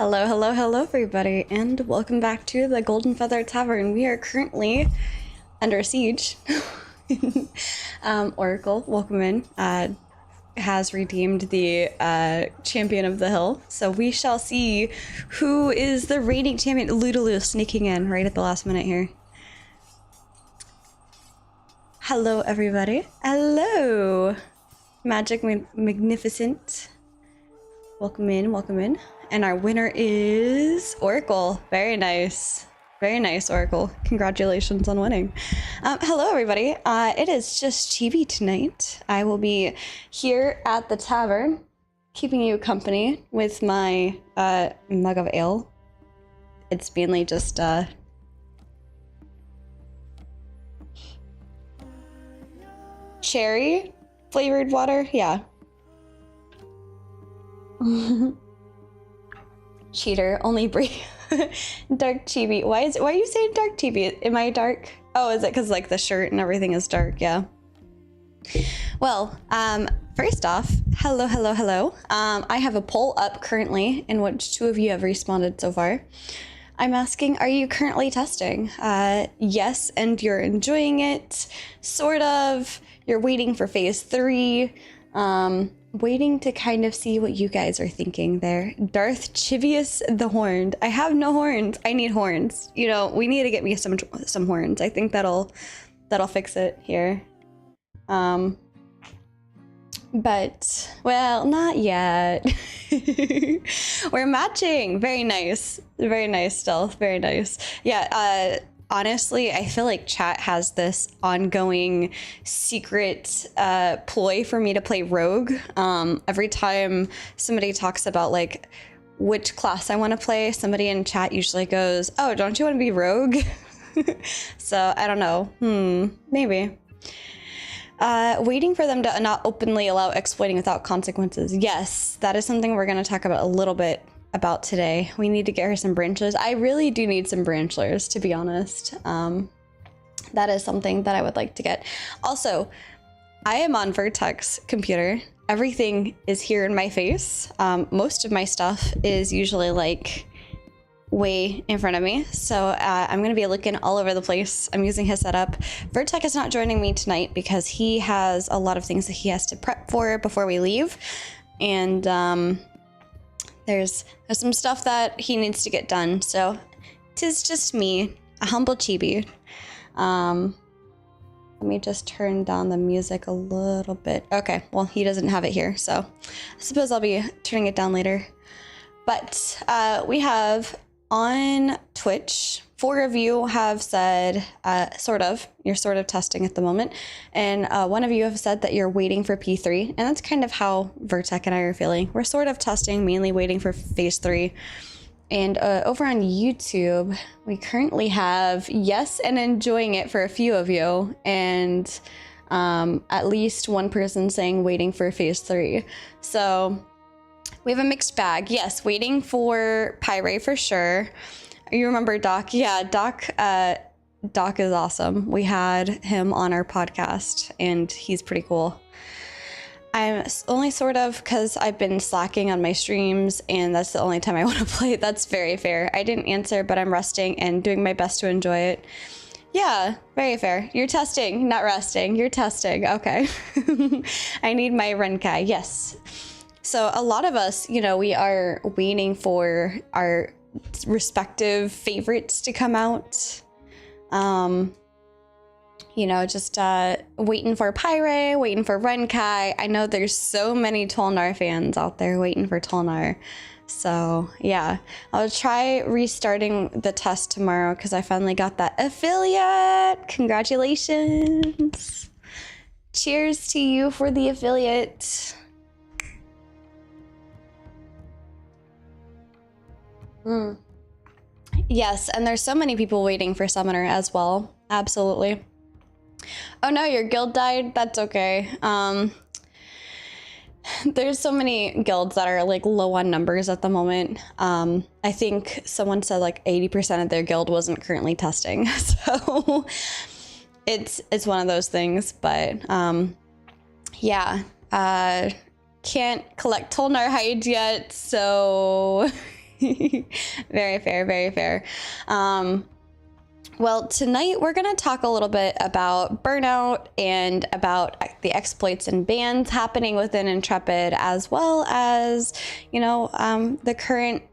Hello, hello, hello, everybody, and welcome back to the Golden Feather Tavern. We are currently under siege. Oracle, welcome in, has redeemed the champion of the hill. So we shall see who is the reigning champion. Ludaloo sneaking in right at the last minute here. Hello, everybody. Hello. Magic Magnificent. Welcome in, welcome in. And our winner is Oracle. Very nice. Very nice, Oracle. Congratulations on winning. Hello, everybody. It is just Chibi tonight. I will be here at the tavern, keeping you company with my mug of ale. It's mainly just cherry flavored water. Yeah. Cheater, only brief. Dark chibi. Why are you saying dark chibi? Am I dark? Oh, is it because like the shirt and everything is dark? Yeah. Well, first off, hello, hello, hello. I have a poll up currently in which 2 of you have responded so far. I'm asking, are you currently testing? Yes, and you're enjoying it. Sort of. You're waiting for phase 3. Waiting to kind of see what you guys are thinking there. Darth Chivius the Horned. I have no horns. I need horns. You know, we need to get me some horns. I think that'll fix it here. But well, not yet. We're matching. Very nice. Very nice, Stealth. Very nice. Yeah, honestly, I feel like chat has this ongoing secret ploy for me to play rogue. Every time somebody talks about like which class I want to play, somebody in chat usually goes, "Oh, don't you want to be rogue?" So I don't know. Maybe. Waiting for them to not openly allow exploiting without consequences. Yes, that is something we're going to talk about a little bit about today. We need to get her some branchlers. I really do need some branchlers, to be honest. That is something that I would like to get. Also, I am on Vertex computer. Everything is here in my face. Most of my stuff is usually like way in front of me. So I'm going to be looking all over the place. I'm using his setup. Vertex is not joining me tonight because he has a lot of things that he has to prep for before we leave. And there's some stuff that he needs to get done, so 'tis just me, a humble chibi. Let me just turn down the music a little bit. Okay, well, he doesn't have it here, so I suppose I'll be turning it down later. But we have on Twitch, 4 of you have said, you're sort of testing at the moment. And 1 of you have said that you're waiting for P3. And that's kind of how Vertex and I are feeling. We're sort of testing, mainly waiting for phase 3. And over on YouTube, we currently have yes and enjoying it for a few of you. And at least 1 person saying waiting for phase 3. So we have a mixed bag. Yes, waiting for Pyre for sure. You remember Doc? Yeah, Doc is awesome. We had him on our podcast and he's pretty cool. I'm only sort of because I've been slacking on my streams and that's the only time I want to play. That's very fair. I didn't answer, but I'm resting and doing my best to enjoy it. Yeah, very fair. You're testing, not resting. You're testing. Okay. I need my Renkai. Yes. So a lot of us, you know, we are waiting for our respective favorites to come out. You know, just waiting for Pyre, waiting for Renkai. I know there's so many Tolnar fans out there waiting for Tolnar. So yeah, I'll try restarting the test tomorrow because I finally got that affiliate. Congratulations. Cheers to you for the affiliate. Yes, and there's so many people waiting for Summoner as well. Absolutely. Oh no, your guild died? That's okay. There's so many guilds that are like low on numbers at the moment. I think someone said like 80% of their guild wasn't currently testing. So it's one of those things, but yeah. Can't collect Tolnar hides yet, so Very fair, very fair. Well, tonight we're going to talk a little bit about Burnout and about the exploits and bans happening within Intrepid, as well as, the current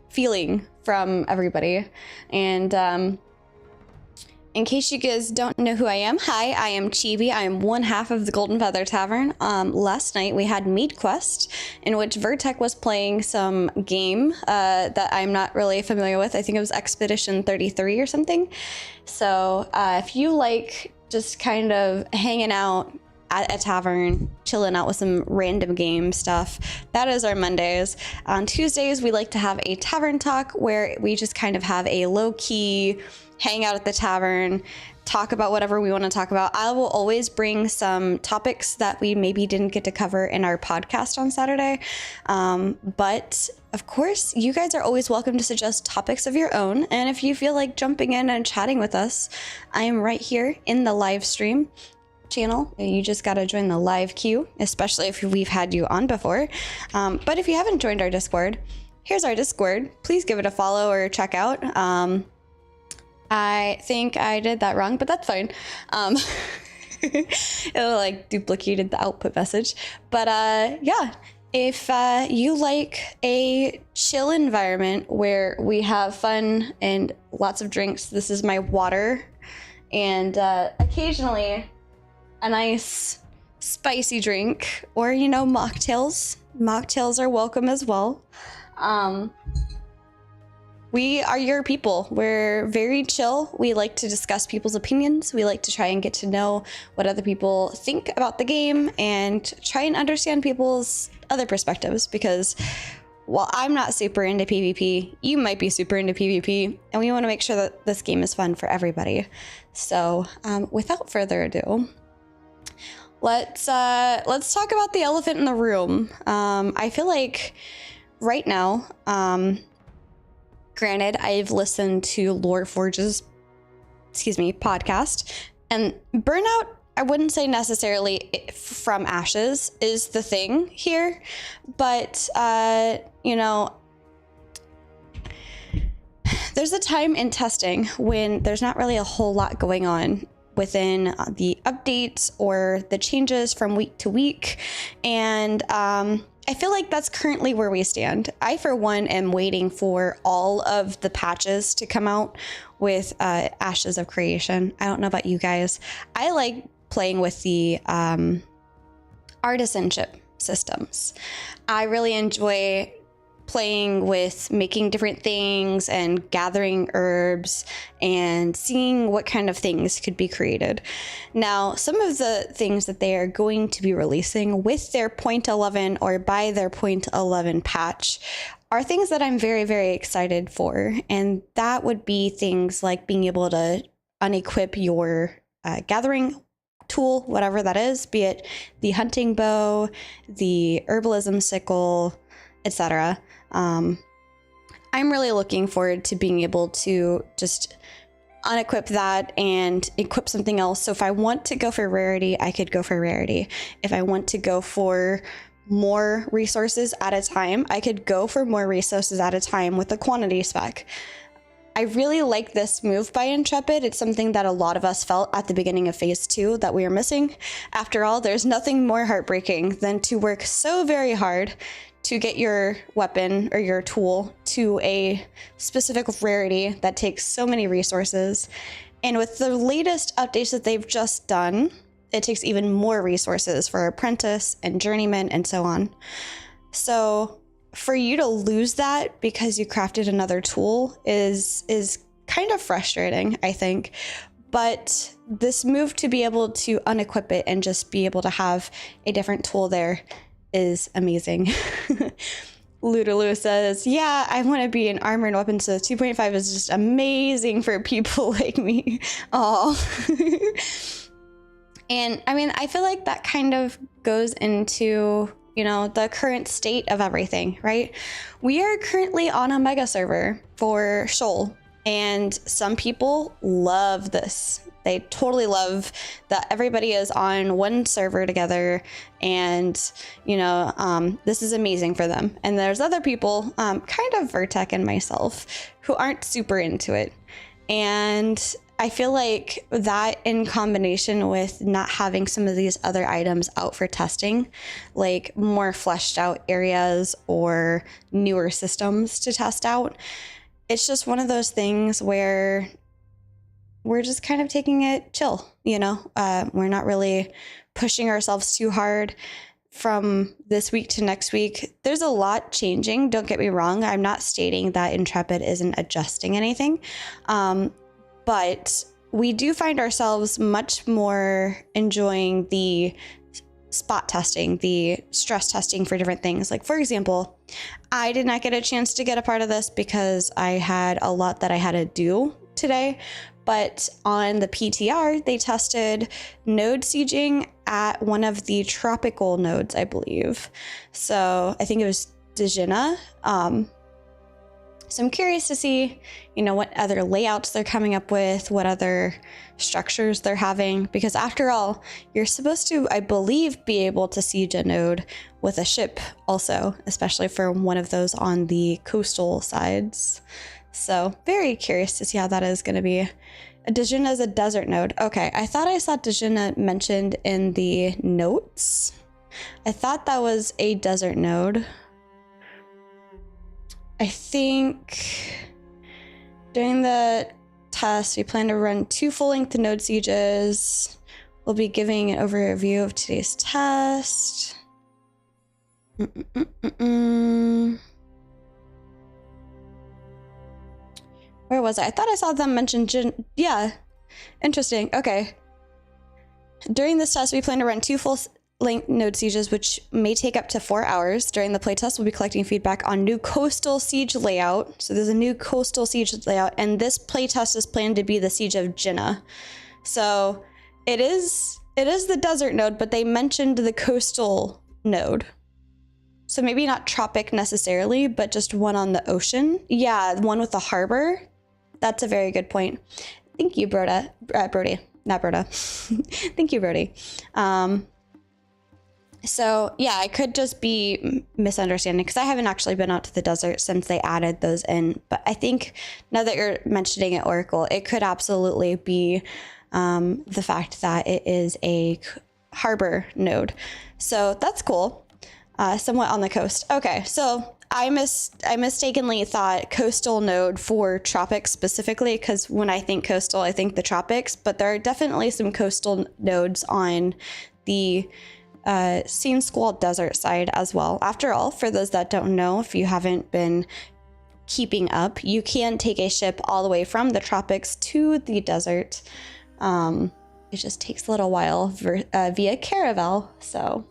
feeling from everybody. And in case you guys don't know who I am, hi, I am Chibi. I am one half of the Golden Feather Tavern. Last night we had Mead Quest, in which Vertec was playing some game that I'm not really familiar with. I think it was Expedition 33 or something. So if you like just kind of hanging out at a tavern, chilling out with some random game stuff, that is our Mondays. On Tuesdays, we like to have a tavern talk where we just kind of have a low-key hang out at the tavern, talk about whatever we want to talk about. I will always bring some topics that we maybe didn't get to cover in our podcast on Saturday. But of course, you guys are always welcome to suggest topics of your own. And if you feel like jumping in and chatting with us, I am right here in the live stream channel. You just got to join the live queue, especially if we've had you on before. But if you haven't joined our Discord, here's our Discord. Please give it a follow or check out. I think I did that wrong, but that's fine. It like duplicated the output message. But yeah, if you like a chill environment where we have fun and lots of drinks, this is my water, and occasionally a nice spicy drink, or mocktails. Mocktails are welcome as well. We are your people. We're very chill. We like to discuss people's opinions. We like to try and get to know what other people think about the game and try and understand people's other perspectives, because while I'm not super into PvP, you might be super into PvP, and we want to make sure that this game is fun for everybody. So without further ado, let's talk about the elephant in the room. I feel like right now, granted, I've listened to Lord Forge's, podcast, and Burnout, I wouldn't say necessarily from ashes is the thing here, but, there's a time in testing when there's not really a whole lot going on within the updates or the changes from week to week, and I feel like that's currently where we stand. I, for one, am waiting for all of the patches to come out with Ashes of Creation. I don't know about you guys. I like playing with the artisanship systems. I really enjoy playing with making different things and gathering herbs and seeing what kind of things could be created. Now, some of the things that they are going to be releasing with their 0.11 or by their 0.11 patch are things that I'm very, very excited for. And that would be things like being able to unequip your gathering tool, whatever that is, be it the hunting bow, the herbalism sickle, etc. I'm really looking forward to being able to just unequip that and equip something else. So if I want to go for rarity, I could go for rarity. If I want to go for more resources at a time, I could go for more resources at a time with the quantity spec. I really like this move by Intrepid. It's something that a lot of us felt at the beginning of Phase 2 that we were missing. After all, there's nothing more heartbreaking than to work so very hard to get your weapon or your tool to a specific rarity that takes so many resources. And with the latest updates that they've just done, it takes even more resources for apprentice and journeyman and so on. So for you to lose that because you crafted another tool is kind of frustrating, I think. But this move to be able to unequip it and just be able to have a different tool there is amazing. Ludaloo says, yeah, I want to be an armor and weapon, so 2.5 is just amazing for people like me. Oh. And I mean, I feel like that kind of goes into, you know, the current state of everything, right? We are currently on a mega server for Shoal, and some people love this. They totally love that everybody is on one server together, and this is amazing for them. And there's other people, kind of Vertec and myself, who aren't super into it. And I feel like that, in combination with not having some of these other items out for testing, like more fleshed out areas or newer systems to test out, it's just one of those things where we're just kind of taking it chill, we're not really pushing ourselves too hard from this week to next week. There's a lot changing. Don't get me wrong. I'm not stating that Intrepid isn't adjusting anything. But we do find ourselves much more enjoying the spot testing, the stress testing for different things. Like, for example, I did not get a chance to get a part of this because I had a lot that I had to do today. But on the PTR, they tested node sieging at one of the tropical nodes, I believe. So I think it was Dejina. So I'm curious to see, what other layouts they're coming up with, what other structures they're having, because after all, you're supposed to, I believe, be able to siege a node with a ship also, especially for one of those on the coastal sides. So very curious to see how that is going to be. Dejina is a desert node. Okay, I thought I saw Dejina mentioned in the notes. I thought that was a desert node. I think during the test, we plan to run 2 full-length node sieges. We'll be giving an overview of today's test. Where was I? I thought I saw them mention yeah, interesting. Okay. During this test, we plan to run 2 full-length node sieges, which may take up to 4 hours. During the playtest, we'll be collecting feedback on new coastal siege layout. So there's a new coastal siege layout, and this playtest is planned to be the siege of Jinnah. So it is the desert node, but they mentioned the coastal node. So maybe not tropic necessarily, but just one on the ocean. Yeah, one with the harbor. That's a very good point. Thank you, Brody. Not Broda. Thank you, Brody. So yeah, I could just be misunderstanding because I haven't actually been out to the desert since they added those in. But I think now that you're mentioning it, Oracle, it could absolutely be the fact that it is a harbor node. So that's cool. Somewhat on the coast. Okay, so I mistakenly thought coastal node for tropics specifically, because when I think coastal, I think the tropics. But there are definitely some coastal nodes on the Scene School desert side as well. After all, for those that don't know, if you haven't been keeping up, you can take a ship all the way from the tropics to the desert. It just takes a little while via caravel. So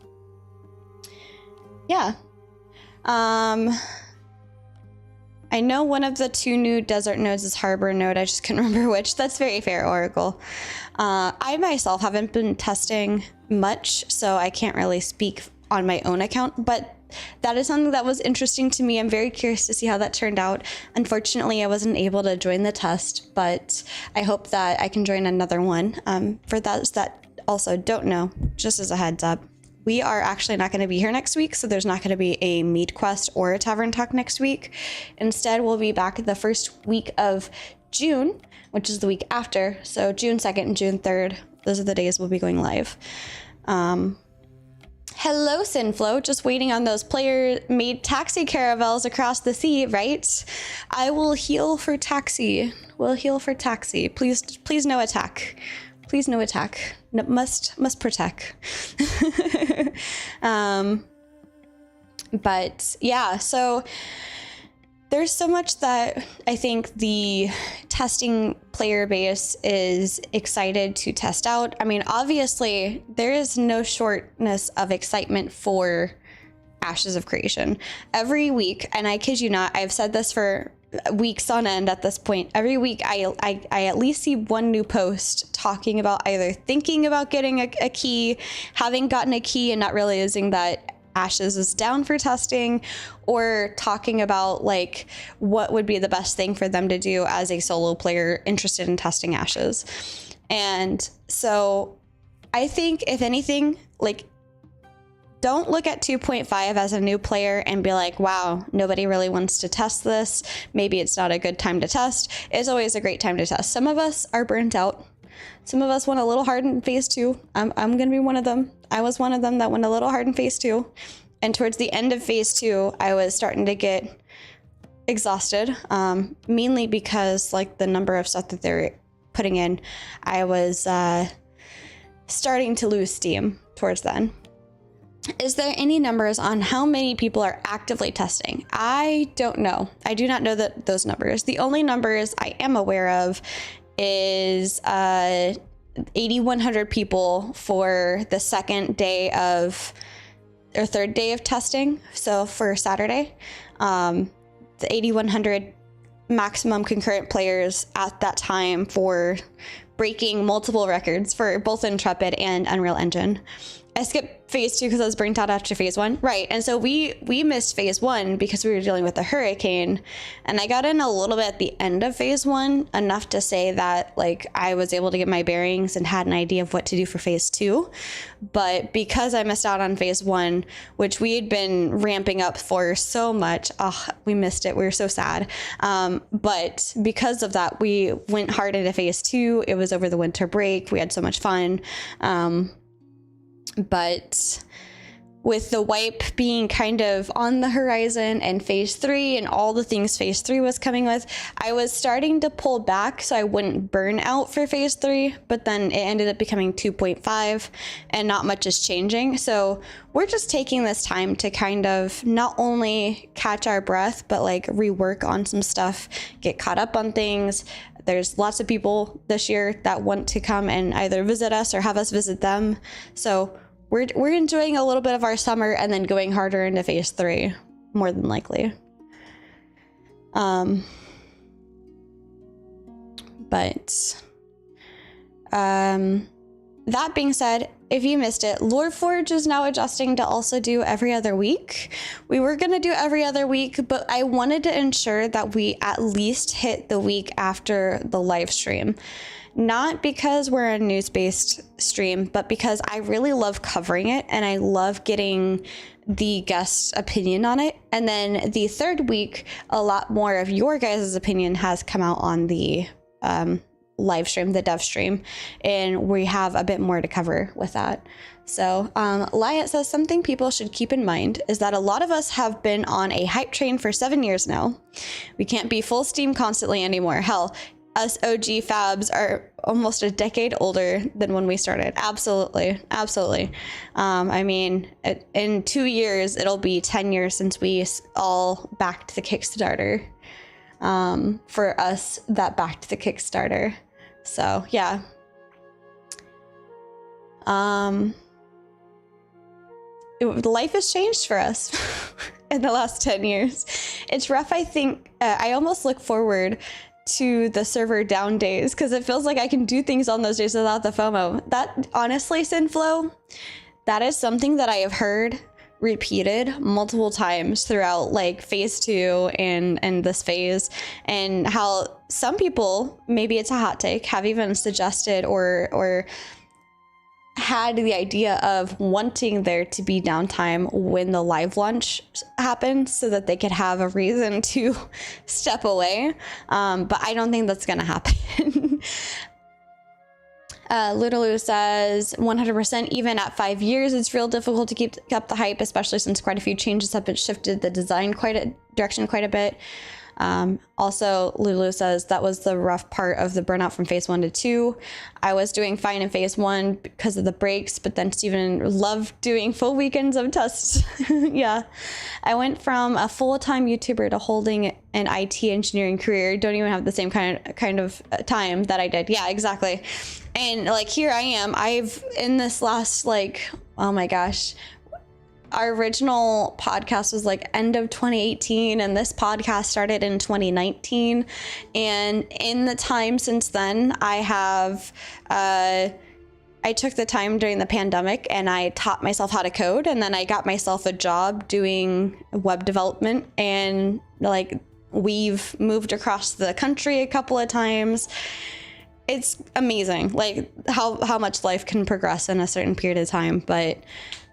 yeah. I know one of the 2 new desert nodes is harbor node. I just couldn't remember which. That's very fair, Oracle. I myself haven't been testing much, so I can't really speak on my own account, but that is something that was interesting to me. I'm very curious to see how that turned out. Unfortunately, I wasn't able to join the test, but I hope that I can join another one. For those that also don't know, just as a heads up, we are actually not going to be here next week, so there's not going to be a mead quest or a tavern talk next week. Instead, we'll be back the first week of June, which is the week after. So June 2nd and June 3rd, those are the days we'll be going live. Hello, Sinflow. Just waiting on those player-made taxi caravels across the sea, right? I will heal for taxi. We'll heal for taxi. Please no attack. Please no attack. No, must protect. But yeah, so there's so much that I think the testing player base is excited to test out. I mean, obviously, there is no shortness of excitement for Ashes of Creation. Every week, and I kid you not, I've said this for weeks on end at this point. Every week, I at least see one new post talking about either thinking about getting a key, having gotten a key and not realizing that Ashes is down for testing, or talking about like what would be the best thing for them to do as a solo player interested in testing Ashes. And so I think if anything, like, don't look at 2.5 as a new player and be like, wow, nobody really wants to test this. Maybe it's not a good time to test. It's always a great time to test. Some of us are burnt out. Some of us went a little hard in phase 2. I'm going to be one of them. I was one of them that went a little hard in phase 2. And towards the end of phase 2, I was starting to get exhausted, mainly because like the number of stuff that they're putting in, I was starting to lose steam towards then. Is there any numbers on how many people are actively testing? I don't know. I do not know those numbers. The only numbers I am aware of is 8,100 people for the third day of testing. So for Saturday, the 8,100 maximum concurrent players at that time for breaking multiple records for both Intrepid and Unreal Engine. I skipped phase 2 because I was burnt out after phase 1. Right. And so we missed phase 1 because we were dealing with a hurricane. And I got in a little bit at the end of phase 1, enough to say that like I was able to get my bearings and had an idea of what to do for phase 2. But because I missed out on phase 1, which we had been ramping up for so much, we missed it. We were so sad. But because of that, we went hard into phase 2. It was over the winter break. We had so much fun. But with the wipe being kind of on the horizon and phase 3 and all the things phase 3 was coming with, I was starting to pull back so I wouldn't burn out for phase 3, but then it ended up becoming 2.5 and not much is changing. So we're just taking this time to kind of not only catch our breath, but like rework on some stuff, get caught up on things. There's lots of people this year that want to come and either visit us or have us visit them. So we're enjoying a little bit of our summer and then going harder into phase 3, more than likely. But that being said, if you missed it, Loreforge is now adjusting to also do every other week. We were going to do every other week, but I wanted to ensure that we at least hit the week after the live stream. Not because we're a news-based stream, but because I really love covering it and I love getting the guest's opinion on it. And then the third week, a lot more of your guys' opinion has come out on the live stream, the dev stream, and we have a bit more to cover with that. So Lyot says something people should keep in mind is that a lot of us have been on a hype train for 7 years now. We can't be full steam constantly anymore. Hell, us OG fabs are almost a decade older than when we started. Absolutely. Absolutely. I mean, in 2 years, it'll be 10 years since we all backed the Kickstarter. For us that backed the Kickstarter. So yeah. Life has changed for us in the last 10 years. It's rough. I think I almost look forward to the server down days because it feels like I can do things on those days without the FOMO. That honestly, Sinflow, that is something that I have heard repeated multiple times throughout like phase 2 and this phase, and how some people, maybe it's a hot take, have even suggested or had the idea of wanting there to be downtime when the live launch happens so that they could have a reason to step away. But I don't think that's gonna happen. Literally says 100%, even at 5 years, it's real difficult to keep up the hype, especially since quite a few changes have been shifted the design direction quite a bit. Also, Lulu says that was the rough part of the burnout from phase 1 to 2. I was doing fine in phase 1 because of the breaks, but then Steven loved doing full weekends of tests. Yeah. I went from a full-time YouTuber to holding an IT engineering career. Don't even have the same kind of time that I did. Yeah, exactly. And like, here I am. I've in this last, like, oh my gosh, our original podcast was like end of 2018 and this podcast started in 2019. And in the time since then, I have, I took the time during the pandemic and I taught myself how to code, and then I got myself a job doing web development, and like we've moved across the country a couple of times. it's amazing, like how much life can progress in a certain period of time. But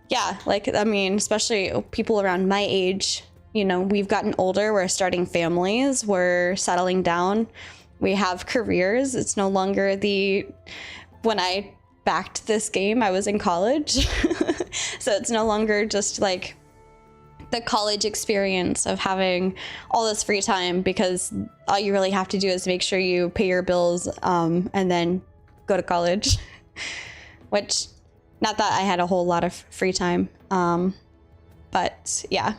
yeah, like, I mean, especially people around my age, you know, we've gotten older, we're starting families, we're settling down, we have careers. It's no longer when I backed this game, I was in college. So it's no longer just like the college experience of having all this free time, because all you really have to do is make sure you pay your bills, and then go to college. Which, not that I had a whole lot of free time, but yeah.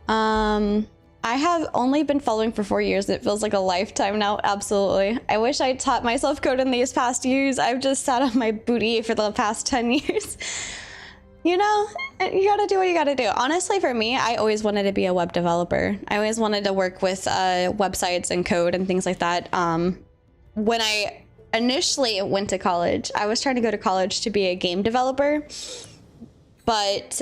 I have only been following for 4 years. It feels like a lifetime now. Absolutely. I wish I taught myself code in these past years. I've just sat on my booty for the past 10 years. You know, you gotta do what you gotta do. Honestly, for me, I always wanted to be a web developer. I always wanted to work with websites and code and things like that. When I initially went to college, I was trying to go to college to be a game developer. But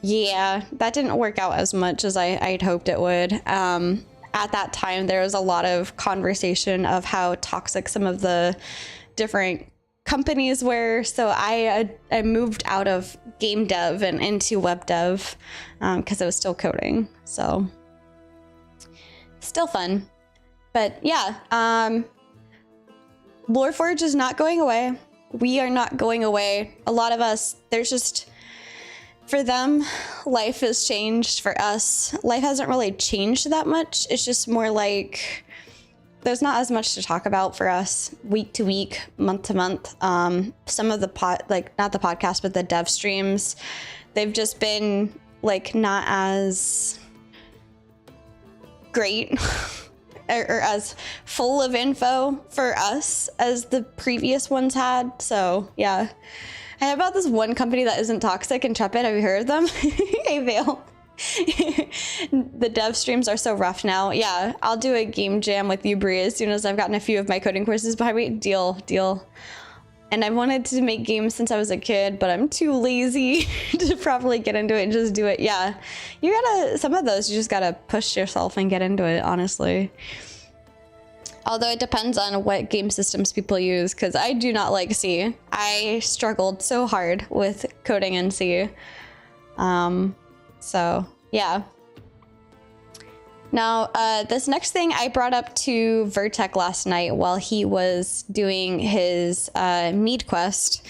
yeah, that didn't work out as much as I'd hoped it would. At that time, there was a lot of conversation of how toxic some of the different companies were. So I moved out of game dev and into web dev, because I was still coding. So still fun. But yeah, Loreforge is not going away. We are not going away. A lot of us, there's just, for them, life has changed. For us, life hasn't really changed that much. It's just more like there's not as much to talk about for us week to week, month to month. Some of the not the podcast, but the dev streams, they've just been like not as great or as full of info for us as the previous ones had. So yeah. And about this one company that isn't toxic, Intrepid, have you heard of them? Hey, Vale. The dev streams are so rough now. Yeah, I'll do a game jam with you, Brie, as soon as I've gotten a few of my coding courses behind me. Deal. And I wanted to make games since I was a kid, but I'm too lazy to probably get into it and just do it. Yeah, you gotta, some of those, you just gotta push yourself and get into it, honestly. Although it depends on what game systems people use, because I do not like C. I struggled so hard with coding in C. So yeah. Now, this next thing I brought up to Vertec last night while he was doing his Mead quest.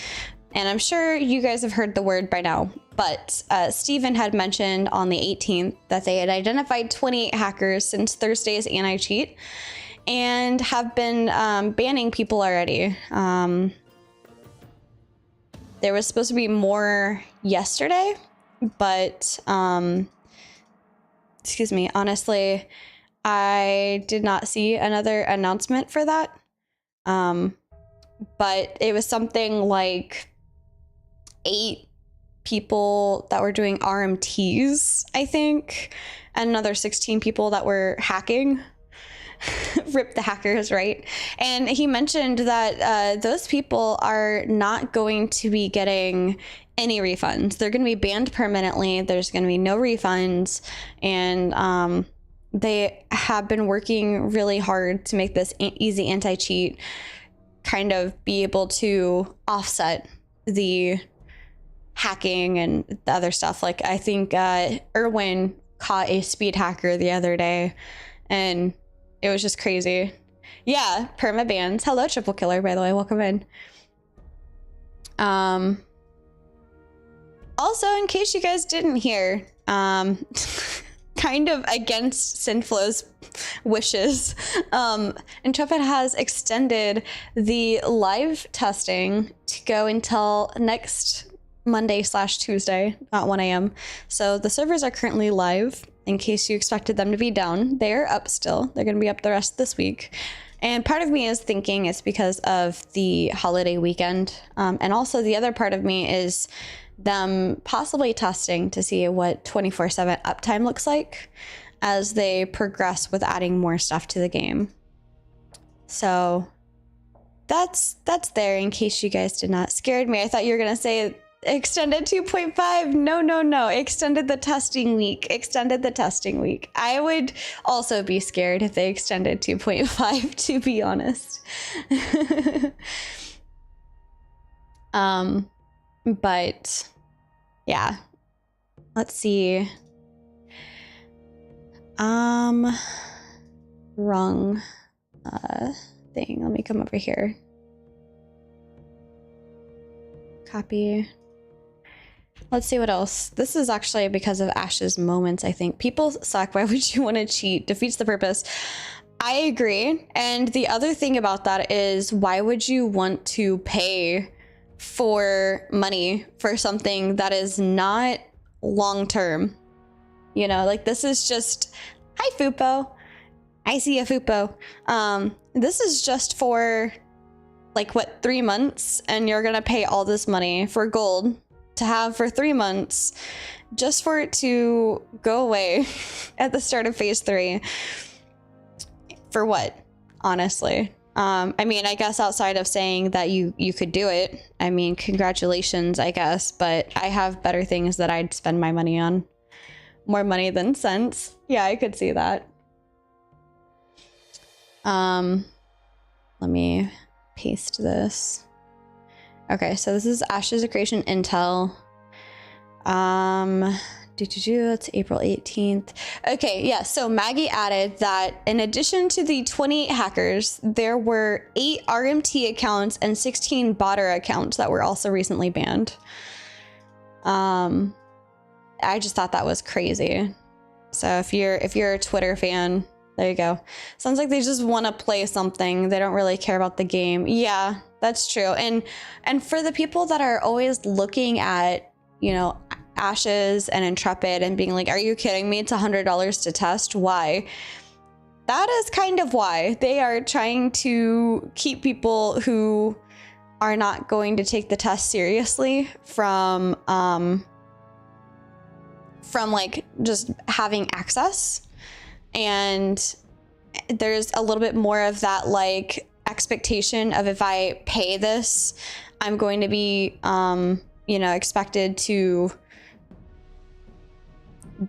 And I'm sure you guys have heard the word by now, but Steven had mentioned on the 18th that they had identified 28 hackers since Thursday's anti-cheat and have been banning people already. There was supposed to be more yesterday, but excuse me, honestly, I did not see another announcement for that. But it was something like 8 people that were doing RMTs, I think, and another 16 people that were hacking. Rip the hackers, right? And he mentioned that those people are not going to be getting any refunds. They're going to be banned permanently. There's going to be no refunds. And they have been working really hard to make this easy anti-cheat kind of be able to offset the hacking and the other stuff. Like, I think Erwin caught a speed hacker the other day, and it was just crazy. Yeah, perma bans. Hello, Triple Killer, by the way. Welcome in. Also, in case you guys didn't hear, kind of against Sinflow's wishes, Intrepid has extended the live testing to go until next Monday/Tuesday at 1 a.m. So the servers are currently live. In case you expected them to be down, they're up still. They're going to be up the rest of this week. And part of me is thinking it's because of the holiday weekend. And also the other part of me is them possibly testing to see what 24/7 uptime looks like as they progress with adding more stuff to the game. So that's there in case you guys did not. Scared me. I thought you were going to say Extended 2.5. No. Extended the testing week. I would also be scared if they extended 2.5, to be honest. But yeah. Let's see. Wrong thing. Let me come over here. Copy. Let's see what else. This is actually because of Ash's moments, I think. People suck. Why would you want to cheat? Defeats the purpose. I agree. And the other thing about that is, why would you want to pay for money for something that is not long-term? You know, like, this is just, hi Fupo. I see a Fupo. This is just for like, what, 3 months, and you're gonna pay all this money for gold to have for 3 months just for it to go away at the start of phase 3. For what, honestly? I mean, I guess outside of saying that you could do it, I mean, congratulations, I guess, but I have better things that I'd spend my money on. More money than sense. Yeah, I could see that. Let me paste this. Okay, so this is Ash's creation intel. It's April 18th. Okay, yeah, so Maggie added that in addition to the 28 hackers, there were 8 RMT accounts and 16 botter accounts that were also recently banned. I just thought that was crazy. So if you're a Twitter fan, there you go. Sounds like they just want to play something. They don't really care about the game. Yeah, that's true. And for the people that are always looking at, you know, Ashes and Intrepid and being like, are you kidding me? It's $100 to test. Why? That is kind of why. They are trying to keep people who are not going to take the test seriously from like just having access. And there's a little bit more of that like expectation of, if I pay this, I'm going to be you know, expected to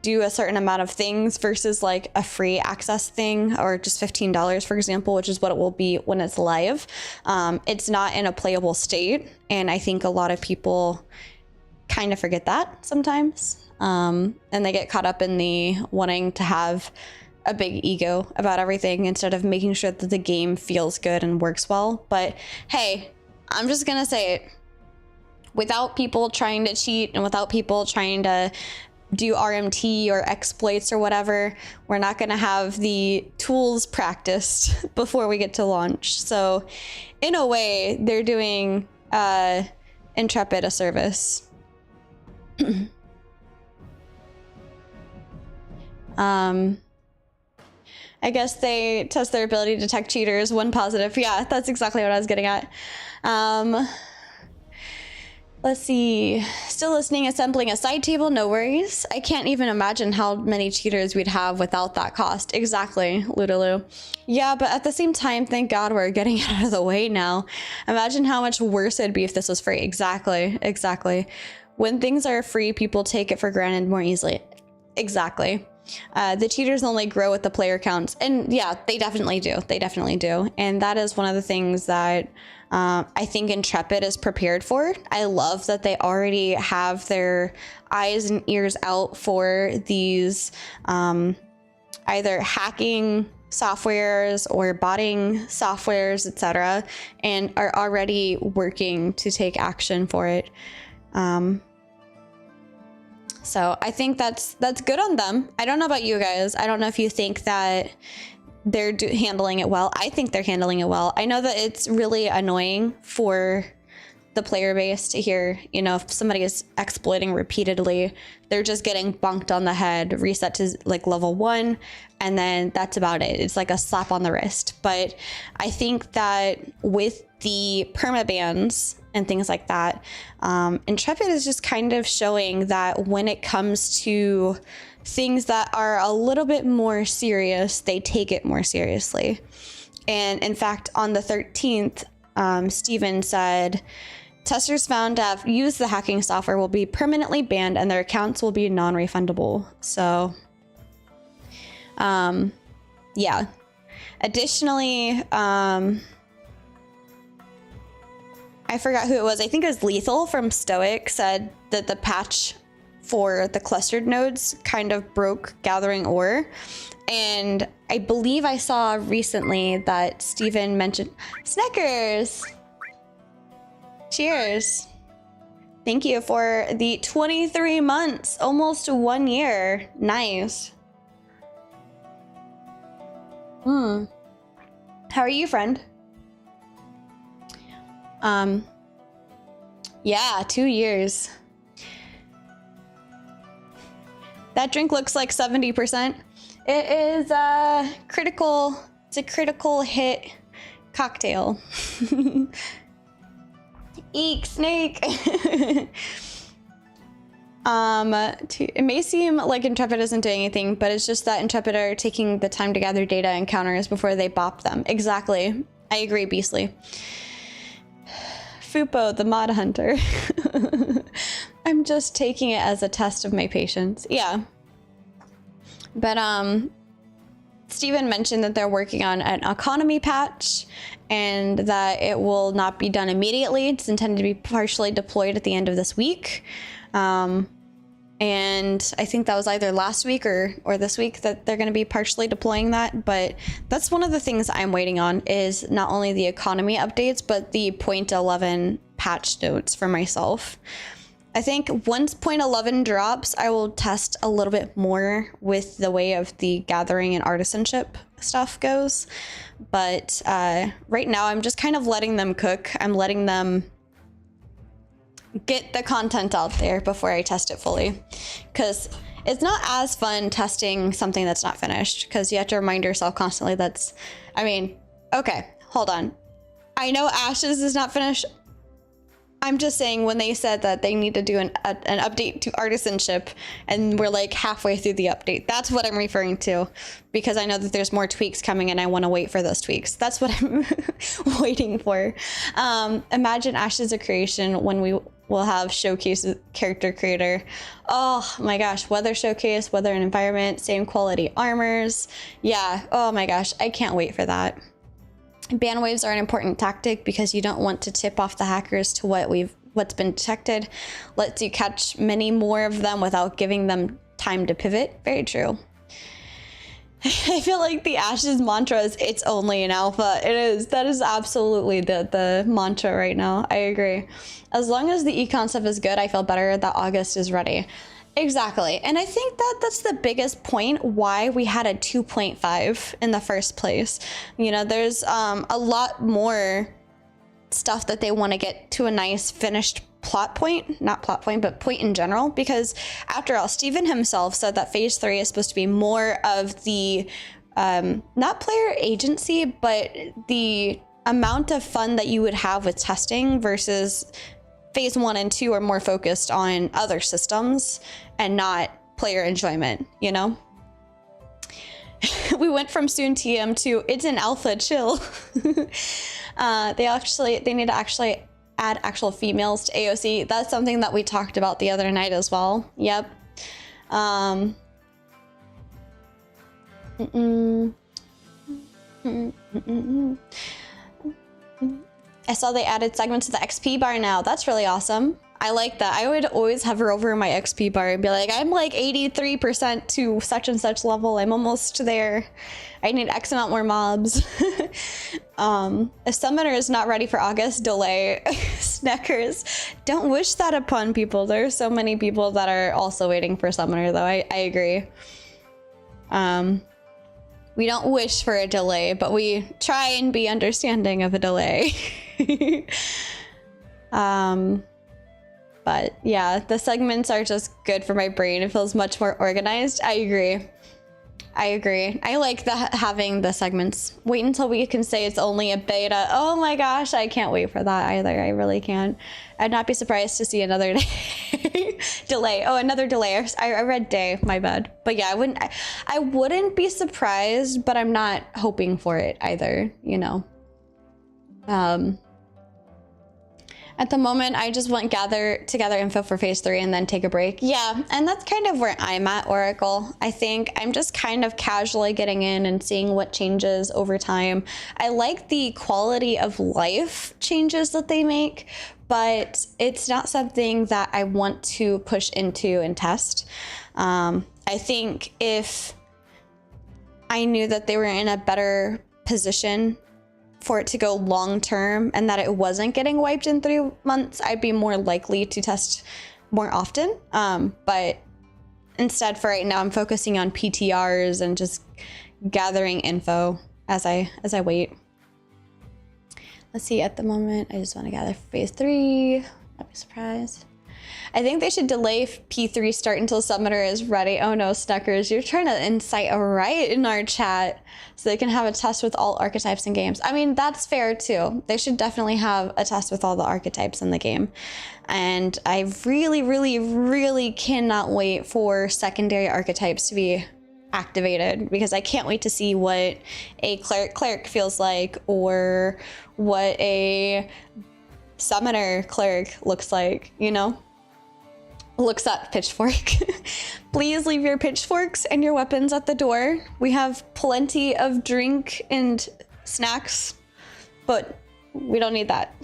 do a certain amount of things versus like a free access thing, or just $15, for example, which is what it will be when it's live. It's not in a playable state, and I think a lot of people kind of forget that sometimes, and they get caught up in the wanting to have a big ego about everything instead of making sure that the game feels good and works well. But hey, I'm just gonna say it, without people trying to cheat and without people trying to do RMT or exploits or whatever, we're not going to have the tools practiced before we get to launch. So in a way, they're doing Intrepid a service. I guess they test their ability to detect cheaters when positive. Yeah, that's exactly what I was getting at. Let's see. Still listening, assembling a side table. No worries. I can't even imagine how many cheaters we'd have without that cost. Exactly, Ludaloo. Yeah, but at the same time, thank God we're getting it out of the way now. Imagine how much worse it'd be if this was free. Exactly. When things are free, people take it for granted more easily. Exactly. The cheaters only grow with the player counts. And yeah, they definitely do. And that is one of the things that I think Intrepid is prepared for. I love that they already have their eyes and ears out for these either hacking softwares or botting softwares, etc., and are already working to take action for it. So I think that's good on them. I don't know about you guys. I don't know if you think that they're handling it well. I think they're handling it well. I know that it's really annoying for the player base to hear, you know, if somebody is exploiting repeatedly, they're just getting bonked on the head, reset to like level 1, and then that's about it. It's like a slap on the wrist. But I think that with the permabans and things like that, Intrepid is just kind of showing that when it comes to things that are a little bit more serious, they take it more seriously. And in fact, on the 13th, Steven said Testers found to have used the hacking software will be permanently banned and their accounts will be non-refundable. So, yeah. Additionally, I forgot who it was. I think it was Lethal from Stoic said that the patch for the clustered nodes kind of broke gathering ore. And I believe I saw recently that Steven mentioned Snickers. Cheers. Thank you for the 23 months, almost 1 year. Nice. How are you, friend? Yeah, 2 years. That drink looks like 70%. It is a critical, it's a critical hit cocktail. Eek, snake. It may seem like Intrepid isn't doing anything, but it's just that Intrepid are taking the time to gather data and counters before they bop them. Exactly. I agree, Beastly. Fupo, the mod hunter. I'm just taking it as a test of my patience. Yeah. But, Steven mentioned that they're working on an economy patch and that it will not be done immediately. It's intended to be partially deployed at the end of this week. And I think that was either last week or this week that they're going to be partially deploying that. But that's one of the things I'm waiting on is not only the economy updates, but the 0.11 patch notes for myself. I think once 0.11 drops, I will test a little bit more with the way of the gathering and artisanship stuff goes. But right now, I'm just kind of letting them cook. I'm letting them get the content out there before I test it fully. Because it's not as fun testing something that's not finished. Because you have to remind yourself constantly that's... I mean, okay, hold on. I know Ashes is not finished. I'm just saying when they said that they need to do an update to artisanship and we're like halfway through the update. That's what I'm referring to because I know that there's more tweaks coming and I want to wait for those tweaks. That's what I'm waiting for. Imagine Ashes of Creation when we will have showcase character creator. Oh my gosh, weather showcase, weather and environment, same quality armors. Yeah, oh my gosh, I can't wait for that. Ban waves are an important tactic because you don't want to tip off the hackers to what's been detected. Lets you catch many more of them without giving them time to pivot. Very true. I feel like the Ashes mantra is it's only an alpha. It is. That is absolutely the mantra right now. I agree. As long as the econ stuff is good, I feel better that August is ready. Exactly. And I think that that's the biggest point why we had a 2.5 in the first place. You know, there's a lot more stuff that they want to get to a nice finished plot point, not plot point, but point in general, because after all, Steven himself said that phase 3 is supposed to be more of the, not player agency, but the amount of fun that you would have with testing versus phase 1 and 2 are more focused on other systems and not player enjoyment, you know? We went from soon TM to it's an alpha, chill. They need to actually add actual females to AOC. That's something that we talked about the other night as well. Yep. I saw they added segments to the XP bar now. That's really awesome. I like that. I would always hover over my XP bar and be like, I'm like 83% to such and such level. I'm almost there. I need X amount more mobs. If Summoner is not ready for August, delay. Sneckers. Don't wish that upon people. There are so many people that are also waiting for Summoner, though. I agree. We don't wish for a delay, but we try and be understanding of a delay. But yeah, the segments are just good for my brain. It feels much more organized. I agree. I like having the segments. Wait until we can say it's only a beta. Oh my gosh, I can't wait for that either. I really can't. I'd not be surprised to see another delay. Oh, another delay. I read day, my bad. But yeah, I wouldn't be surprised, but I'm not hoping for it either, you know. At the moment, I just want to gather info for phase 3 and then take a break. Yeah, and that's kind of where I'm at, Oracle. I think I'm just kind of casually getting in and seeing what changes over time. I like the quality of life changes that they make, but it's not something that I want to push into and test. I think if I knew that they were in a better position for it to go long term and that it wasn't getting wiped in 3 months, I'd be more likely to test more often. But instead, for right now, I'm focusing on PTRs and just gathering info as I wait. Let's see, at the moment, I just want to gather phase 3. I'd be surprised. I think they should delay P3 start until Summoner is ready. Oh no, Snuckers, you're trying to incite a riot in our chat so they can have a test with all archetypes in games. I mean, that's fair too. They should definitely have a test with all the archetypes in the game. And I really, really, really cannot wait for secondary archetypes to be activated, because I can't wait to see what a cleric feels like, or what a summoner cleric looks like, you know? Looks up pitchfork. Please leave your pitchforks and your weapons at the door. We have plenty of drink and snacks, but we don't need that.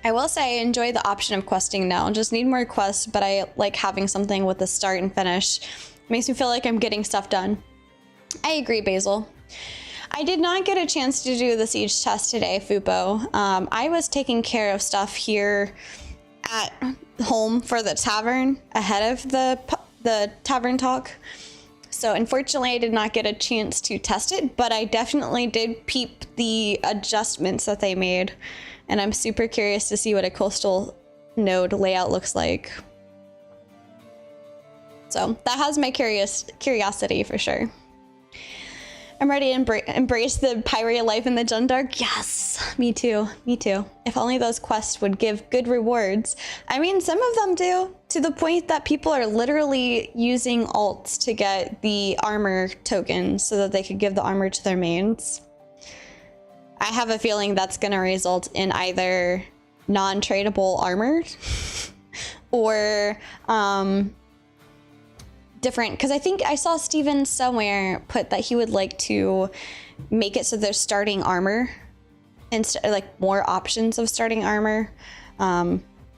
I will say I enjoy the option of questing now. Just need more quests, but I like having something with a start and finish. Makes me feel like I'm getting stuff done. I agree, Basil. I did not get a chance to do the siege test today, Fupo. I was taking care of stuff here at home for the tavern ahead of the tavern talk. So unfortunately, I did not get a chance to test it, but I definitely did peep the adjustments that they made. And I'm super curious to see what a coastal node layout looks like. So that has my curiosity for sure. I'm ready to embrace the pirate life in the Jundark. Yes, me too, me too. If only those quests would give good rewards. I mean, some of them do, to the point that people are literally using alts to get the armor tokens so that they could give the armor to their mains. I have a feeling that's going to result in either non-tradable armor or different, because I think I saw Steven somewhere put that he would like to make it so there's starting armor and like more options of starting armor,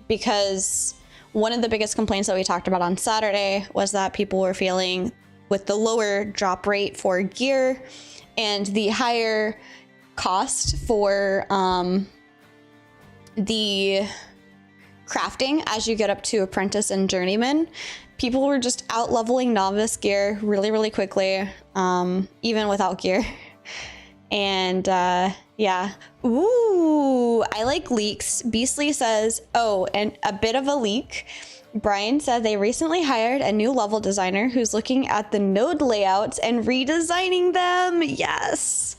because one of the biggest complaints that we talked about on Saturday was that people were feeling with the lower drop rate for gear and the higher cost for the crafting as you get up to apprentice and journeyman, people were just out leveling novice gear really, really quickly, even without gear. And yeah. Ooh, I like leaks. Beastly says, oh, and a bit of a leak. Brian said they recently hired a new level designer who's looking at the node layouts and redesigning them. Yes.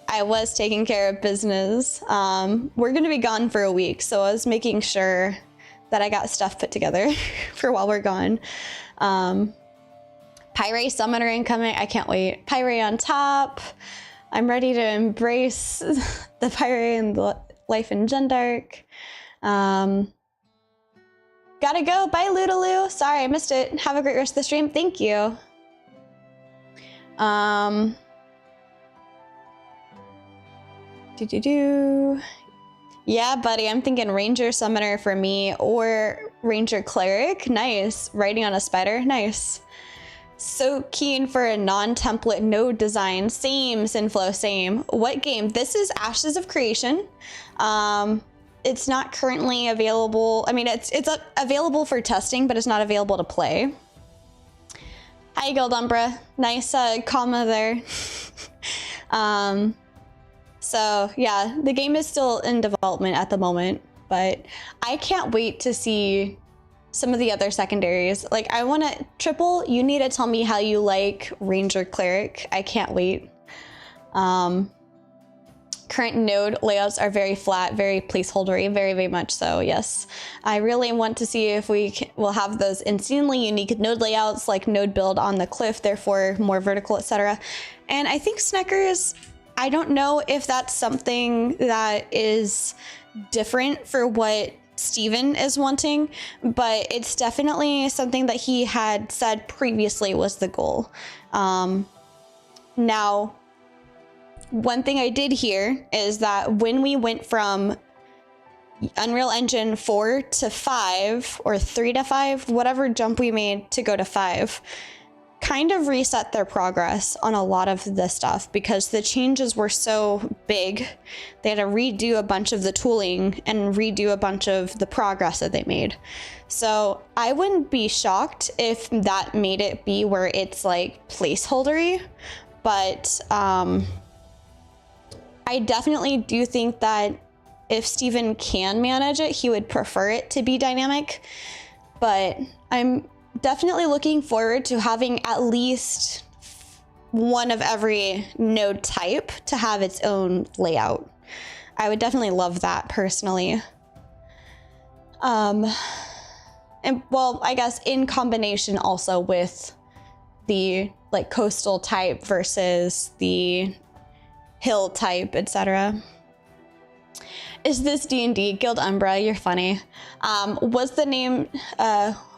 I was taking care of business. We're going to be gone for a week, so I was making sure that I got stuff put together for while we're gone. Pyre Summoner incoming. I can't wait. Pyre on top. I'm ready to embrace the Pyre and the life in Jundark. Gotta go. Bye, Ludaloo. Sorry, I missed it. Have a great rest of the stream. Thank you. Yeah, buddy, I'm thinking Ranger Summoner for me, or Ranger Cleric. Nice. Riding on a spider. Nice. So keen for a non-template node design. Same, Sinflow, same. What game? This is Ashes of Creation. It's not currently available. I mean, it's available for testing, but it's not available to play. Hi, Gildumbra. Nice comma there. So yeah, the game is still in development at the moment, but I can't wait to see some of the other secondaries. Like, I want to Triple, you need to tell me how you like Ranger Cleric. I can't wait. Current node layouts are very flat, very placeholdery, very, very much so, yes. I really want to see if will have those insanely unique node layouts, like node build on the cliff, therefore more vertical, etc. And I think Sneckers, I don't know if that's something that is different for what Steven is wanting, but it's definitely something that he had said previously was the goal. Now, one thing I did hear is that when we went from Unreal Engine 4 to 5, or 3 to 5, whatever jump we made to go to 5, kind of reset their progress on a lot of the stuff because the changes were so big. They had to redo a bunch of the tooling and redo a bunch of the progress that they made. So I wouldn't be shocked if that made it be where it's like placeholdery, but I definitely do think that if Steven can manage it, he would prefer it to be dynamic. But I'm definitely looking forward to having at least one of every node type to have its own layout. I would definitely love that personally. And well, I guess in combination also with the like coastal type versus the hill type, etc. Is this D&D? Guild Umbra, you're funny. Was the name,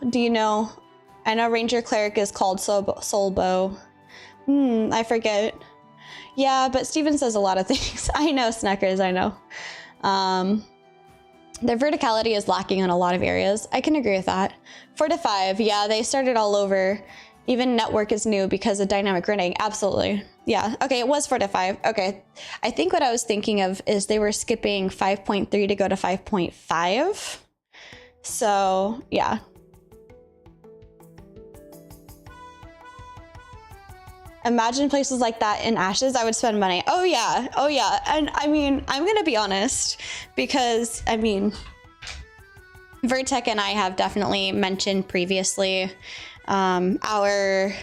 do you know? I know Ranger Cleric is called Soulbow. I forget. Yeah, but Steven says a lot of things. I know, Sneckers, I know. Their verticality is lacking in a lot of areas. I can agree with that. 4 to 5, yeah, they started all over. Even network is new because of dynamic grading. Absolutely. Yeah. Okay, it was 4 to 5. Okay. I think what I was thinking of is they were skipping 5.3 to go to 5.5. So, yeah. Imagine places like that in Ashes. I would spend money. Oh, yeah. Oh, yeah. And I mean, I'm going to be honest because, I mean, Vertec and I have definitely mentioned previously our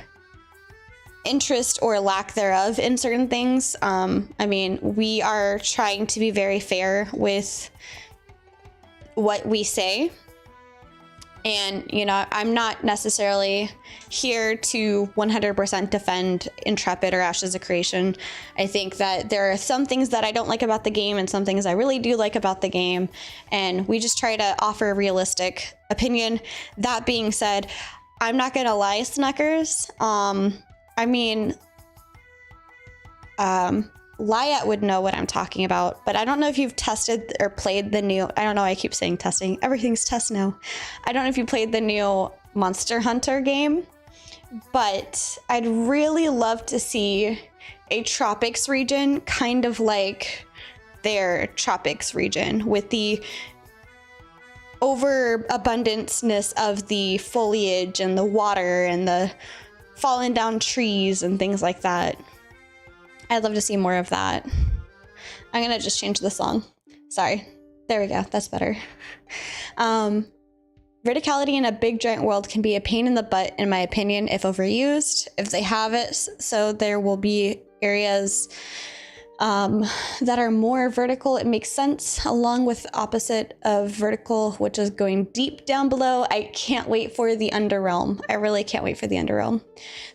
interest or lack thereof in certain things. I mean, we are trying to be very fair with what we say. And, you know, I'm not necessarily here to 100% defend Intrepid or Ashes of Creation. I think that there are some things that I don't like about the game and some things I really do like about the game. And we just try to offer a realistic opinion. That being said, I'm not gonna lie, Snuckers. I mean, Lyat would know what I'm talking about, but I don't know if you've tested or played the new, I don't know, I keep saying testing. Everything's test now. I don't know if you played the new Monster Hunter game, but I'd really love to see a tropics region, kind of like their tropics region with the overabundanceness of the foliage and the water and the fallen down trees and things like that. I'd love to see more of that. I'm gonna just change the song. Sorry. There we go. That's better. Verticality in a big giant world can be a pain in the butt, in my opinion, if overused. If they have it, so there will be areas that are more vertical, it makes sense, along with opposite of vertical, which is going deep down below. I can't wait for the Underrealm. I really can't wait for the Underrealm.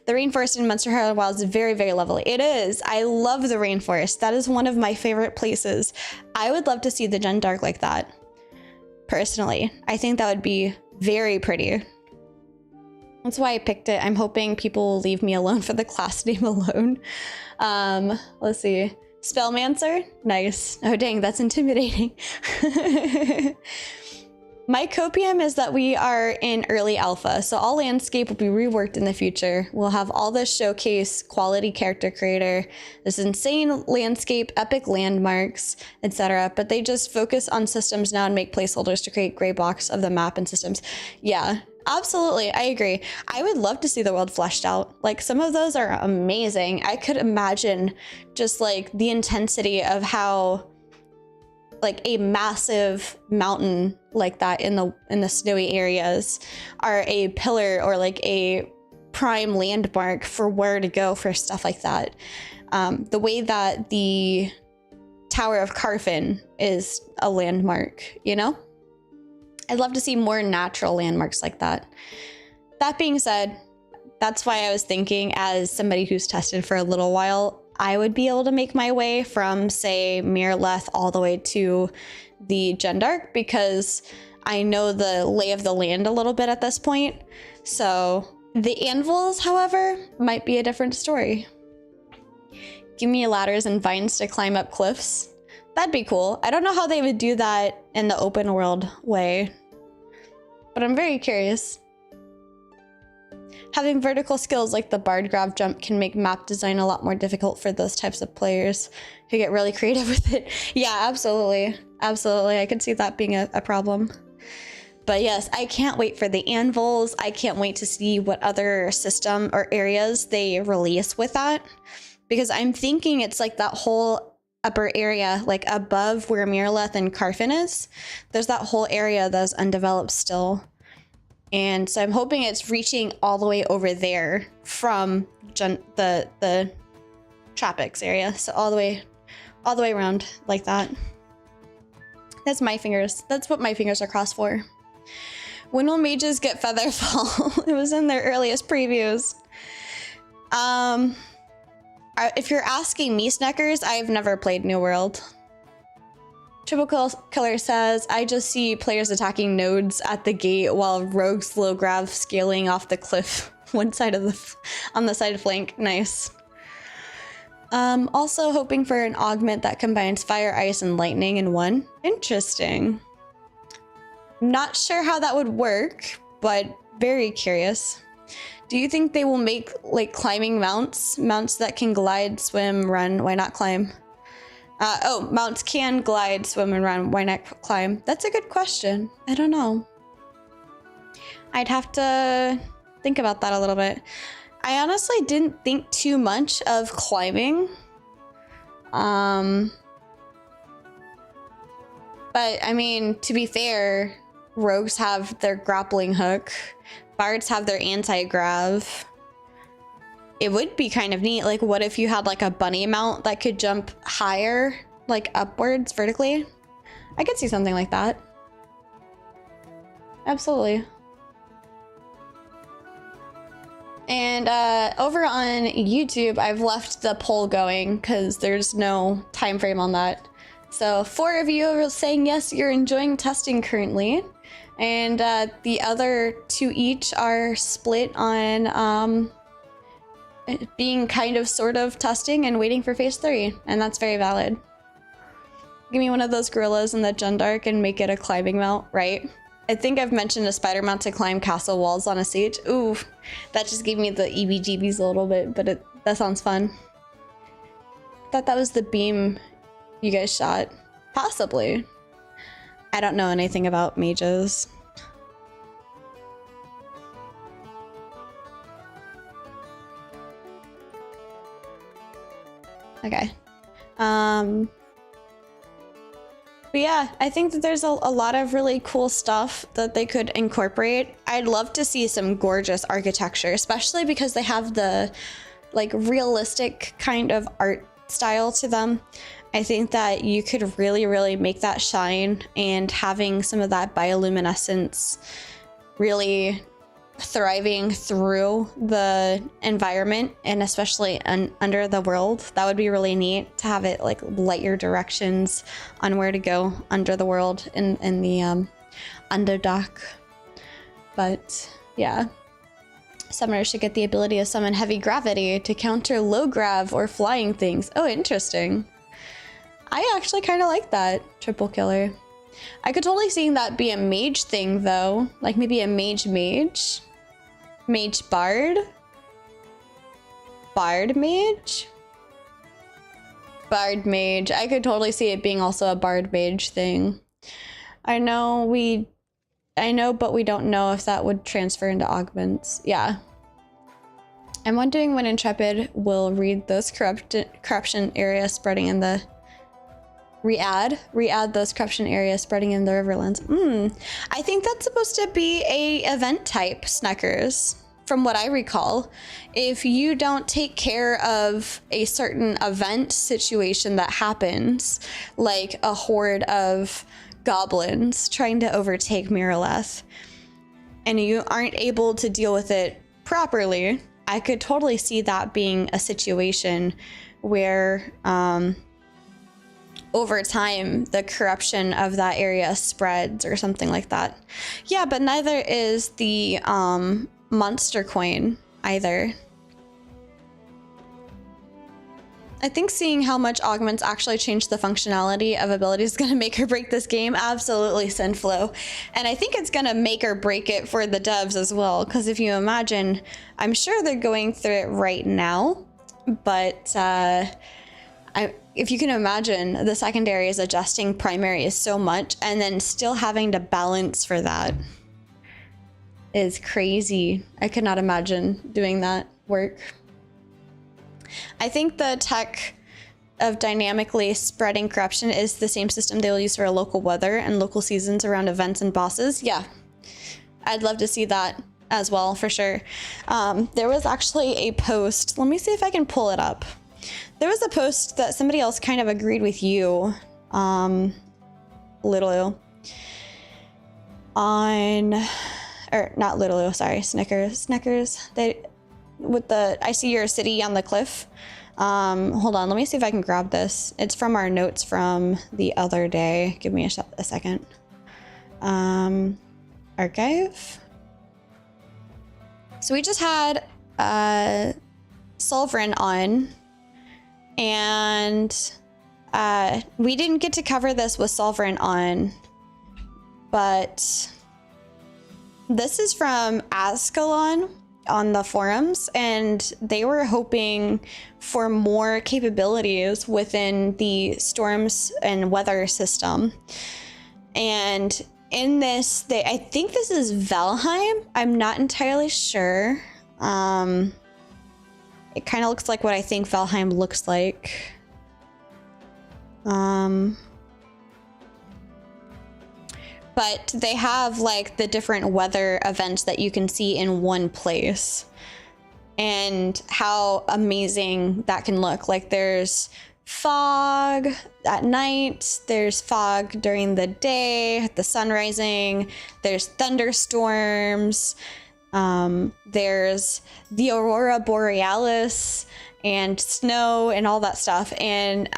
The rainforest in Monster Hunter Wild is very, very lovely. It is. I love the rainforest. That is one of my favorite places. I would love to see the Gen Dark like that. Personally, I think that would be very pretty. That's why I picked it. I'm hoping people will leave me alone for the class name alone. Let's see. Spellmancer? Nice. Oh dang, that's intimidating. My copium is that we are in early alpha, so all landscape will be reworked in the future. We'll have all this showcase, quality character creator, this insane landscape, epic landmarks, etc. But they just focus on systems now and make placeholders to create gray blocks of the map and systems. Yeah, absolutely, I agree. I would love to see the world fleshed out. Like, some of those are amazing. I could imagine just like the intensity of how like a massive mountain like that in the snowy areas are a pillar or like a prime landmark for where to go for stuff like that. The way that the Tower of Carfin is a landmark, you know? I'd love to see more natural landmarks like that. That being said, that's why I was thinking, as somebody who's tested for a little while, I would be able to make my way from, say, Mirleth all the way to the Gendark, because I know the lay of the land a little bit at this point. So the anvils, however, might be a different story. Give me ladders and vines to climb up cliffs. That'd be cool. I don't know how they would do that in the open world way, but I'm very curious. Having vertical skills like the Bard Grav Jump can make map design a lot more difficult for those types of players who get really creative with it. Yeah, absolutely. Absolutely. I could see that being a problem. But yes, I can't wait for the anvils. I can't wait to see what other system or areas they release with that. Because I'm thinking it's like that whole upper area, like above where Mirleth and Carfin is. There's that whole area that's undeveloped still. And so I'm hoping it's reaching all the way over there from the tropics area. So all the way around like that. That's my fingers. That's what my fingers are crossed for. When will mages get Featherfall? It was in their earliest previews. If you're asking me, Sneckers, I've never played New World. Triple Killer says, I just see players attacking nodes at the gate while rogues low grav scaling off the cliff on the side flank. Nice. Also hoping for an augment that combines fire, ice, and lightning in one. Interesting. Not sure how that would work, but very curious. Do you think they will make like climbing mounts that can glide, swim, run? Why not climb? Mounts can glide, swim, and run. Why not climb? That's a good question. I don't know. I'd have to think about that a little bit. I honestly didn't think too much of climbing. But I mean, to be fair, rogues have their grappling hook. Bards have their anti-grav. It would be kind of neat. Like, what if you had like a bunny mount that could jump higher, like upwards vertically? I could see something like that. Absolutely. And over on YouTube, I've left the poll going because there's no time frame on that. So 4 of you are saying yes, you're enjoying testing currently. And the other 2 each are split on being kind of sort of testing and waiting for phase 3, and that's very valid. Give me one of those gorillas in the Gendark and make it a climbing mount, right? I think I've mentioned a spider mount to climb castle walls on a siege. Ooh, that just gave me the EBGBs a little bit, but that sounds fun. Thought that was the beam you guys shot. Possibly. I don't know anything about mages. Okay. But yeah, I think that there's a lot of really cool stuff that they could incorporate. I'd love to see some gorgeous architecture, especially because they have the like realistic kind of art style to them. I think that you could really, really make that shine, and having some of that bioluminescence really thriving through the environment, and especially under the world. That would be really neat to have it like light your directions on where to go under the world in the Underdark. But yeah, summoners should get the ability to summon heavy gravity to counter low grav or flying things. Oh, interesting. I actually kind of like that, Triple Killer. I could totally see that be a mage thing though, like maybe a mage bard? Bard mage? Bard mage. I could totally see it being also a bard mage thing. I know, but we don't know if that would transfer into augments. Yeah. I'm wondering when Intrepid will read those corruption areas spreading in the... Re-add those corruption areas spreading in the Riverlands. I think that's supposed to be a event type, Sneckers, from what I recall, if you don't take care of a certain event situation that happens, like a horde of goblins trying to overtake Miraleth, and you aren't able to deal with it properly, I could totally see that being a situation where over time the corruption of that area spreads or something like that. Yeah, but neither is the monster coin either. I think seeing how much augments actually change the functionality of abilities is going to make or break this game. Absolutely, Synflow. And I think it's going to make or break it for the devs as well. Because if you imagine, I'm sure they're going through it right now. But if you can imagine, the secondary is adjusting primaries so much. And then still having to balance for that is crazy. I could not imagine doing that work. I think the tech of dynamically spreading corruption is the same system they'll use for local weather and local seasons around events and bosses. Yeah, I'd love to see that as well, for sure. There was actually a post. Let me see if I can pull it up. There was a post that somebody else kind of agreed with you, Little on, or not Little, sorry, Snickers. They, with the, I see your city on the cliff. Hold on, let me see if I can grab this. It's from our notes from the other day. Give me a second. Archive. So we just had Solverin on, and we didn't get to cover this with Solverin on, but this is from Ascalon on the forums, and they were hoping for more capabilities within the storms and weather system. And in this, I think this is Valheim. I'm not entirely sure. It kind of looks like what I think Valheim looks like. But they have like the different weather events that you can see in one place, and how amazing that can look. Like there's fog at night, there's fog during the day, the sun rising, there's thunderstorms, there's the aurora borealis and snow and all that stuff. And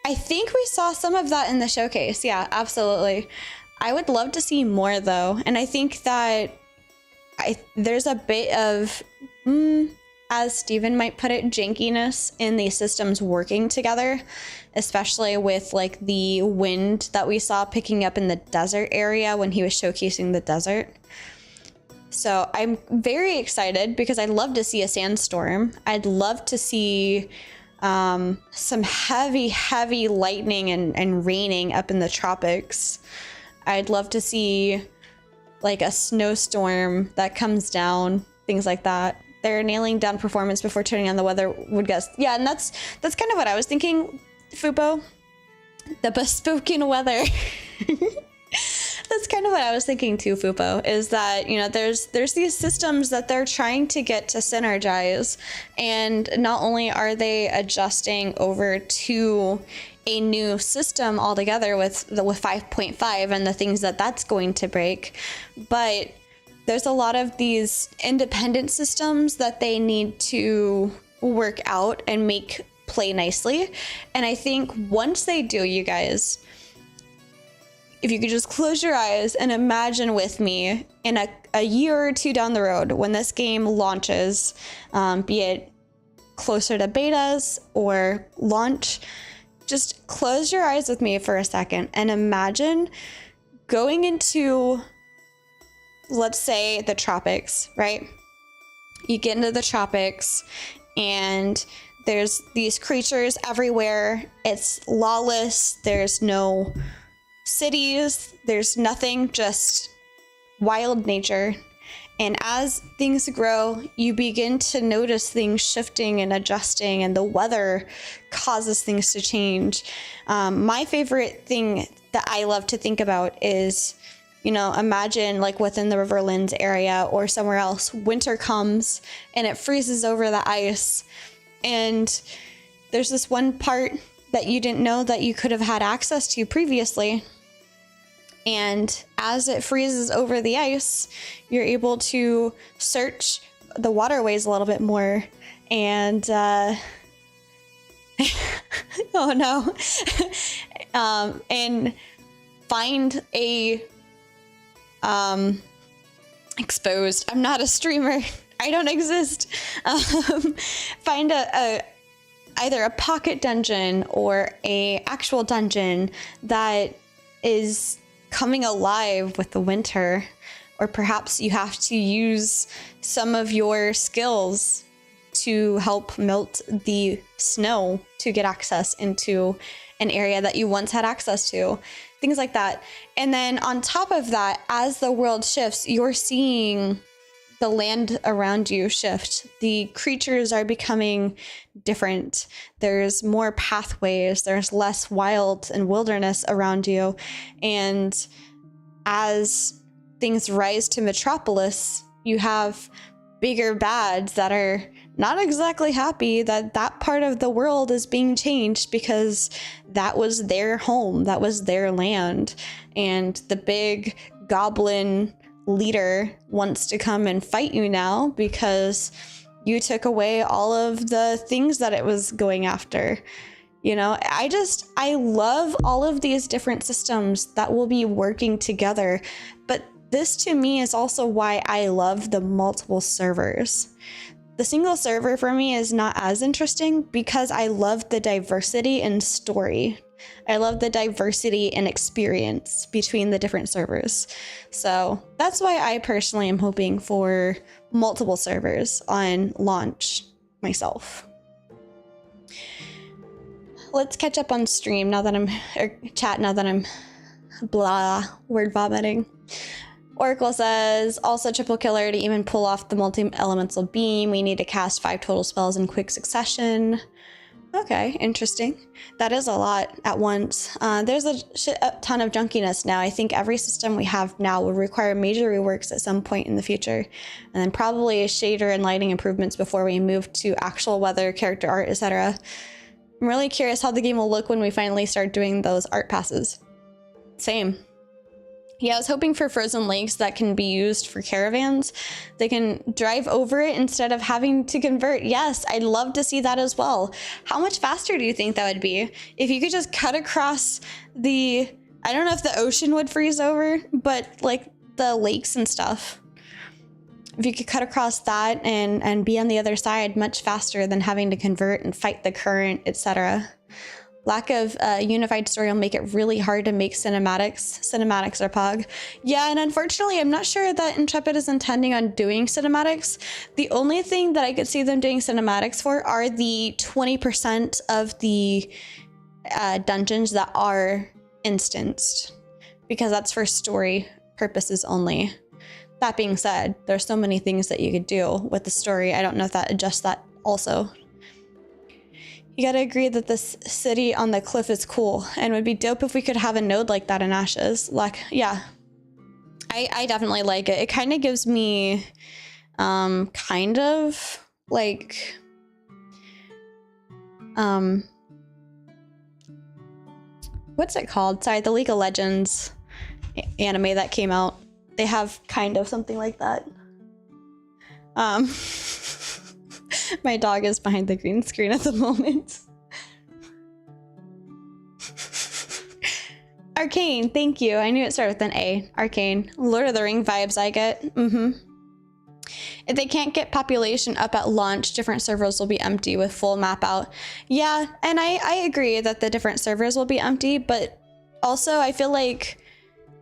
I think we saw some of that in the showcase. Yeah, absolutely. I would love to see more though. And I think that there's a bit of, as Steven might put it, jankiness in these systems working together, especially with like the wind that we saw picking up in the desert area when he was showcasing the desert. So I'm very excited because I'd love to see a sandstorm. I'd love to see some heavy lightning and raining up in the tropics. I'd love to see like a snowstorm that comes down, things like that. They're nailing down performance before turning on the weather would guess. Yeah, and that's kind of what I was thinking, Fupo. The bespoken weather. That's kind of what I was thinking too, Fupo, is that, you know, there's these systems that they're trying to get to synergize, and not only are they adjusting over to a new system altogether with 5.5 and the things that's going to break, but there's a lot of these independent systems that they need to work out and make play nicely. And I think once they do, you guys, if you could just close your eyes and imagine with me in a year or two down the road when this game launches, be it closer to betas or launch, just close your eyes with me for a second and imagine going into, let's say, the tropics, right? You get into the tropics and there's these creatures everywhere. It's lawless. There's no cities, there's nothing, just wild nature. And as things grow, you begin to notice things shifting and adjusting, and the weather causes things to change. My favorite thing that I love to think about is You know, imagine like within the Riverlands area or somewhere else, winter comes and it freezes over the ice. And there's this one part that you didn't know that you could have had access to previously. And as it freezes over the ice, you're able to search the waterways a little bit more. And, oh no, and find a, exposed. I'm not a streamer. I don't exist. Find either a pocket dungeon or a actual dungeon that is coming alive with the winter, or perhaps you have to use some of your skills to help melt the snow to get access into an area that you once had access to, things like that. And then on top of that, as the world shifts, you're seeing the land around you shift. The creatures are becoming different. There's more pathways. There's less wild and wilderness around you. And as things rise to Metropolis, you have bigger bads that are not exactly happy that that part of the world is being changed, because that was their home, that was their land. And the big goblin leader wants to come and fight you now because you took away all of the things that it was going after. You know, I love all of these different systems that will be working together. But this to me is also why I love the multiple servers. The single server for me is not as interesting because I love the diversity in story. I love the diversity in experience between the different servers. So that's why I personally am hoping for multiple servers on launch myself. Let's catch up on stream now that chat now that I'm word vomiting. Oracle says, also triple killer to even pull off the multi-elemental beam. We need to cast 5 total spells in quick succession. Okay, interesting. That is a lot at once. There's a ton of junkiness now. I think every system we have now will require major reworks at some point in the future. And then probably shader and lighting improvements before we move to actual weather, character art, etc. I'm really curious how the game will look when we finally start doing those art passes. Same. Yeah, I was hoping for frozen lakes that can be used for caravans. They can drive over it instead of having to convert. Yes, I'd love to see that as well. How much faster do you think that would be? If you could just cut across the, I don't know if the ocean would freeze over, but like the lakes and stuff. If you could cut across that and be on the other side much faster than having to convert and fight the current, etc. Lack of unified story will make it really hard to make cinematics. Cinematics are pog. Yeah, and unfortunately, I'm not sure that Intrepid is intending on doing cinematics. The only thing that I could see them doing cinematics for are the 20% of the dungeons that are instanced, because that's for story purposes only. That being said, there's so many things that you could do with the story. I don't know if that adjusts that also. You gotta agree that this city on the cliff is cool, and would be dope if we could have a node like that in Ashes. Like, yeah, I definitely like it. It kind of gives me, kind of like, what's it called? Sorry, the League of Legends anime that came out. They have kind of something like that. My dog is behind the green screen at the moment. Arcane, thank you. I knew it started with an A. Arcane. Lord of the Ring vibes I get. If they can't get population up at launch, different servers will be empty with full map out. Yeah, and I agree that the different servers will be empty, but also I feel like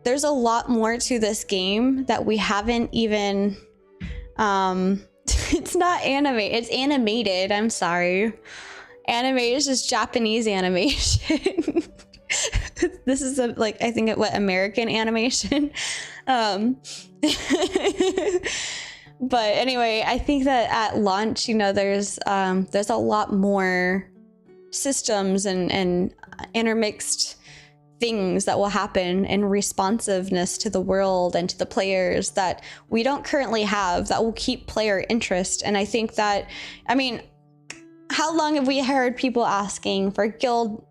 there's a lot more to this game that we haven't even... It's not anime, it's animated. I'm sorry. Anime is just Japanese animation. This is like, I think what, American animation. But anyway, I think that at launch, you know, there's a lot more systems and intermixed things that will happen and responsiveness to the world and to the players that we don't currently have that will keep player interest. And I think that, I mean, how long have we heard people asking for guild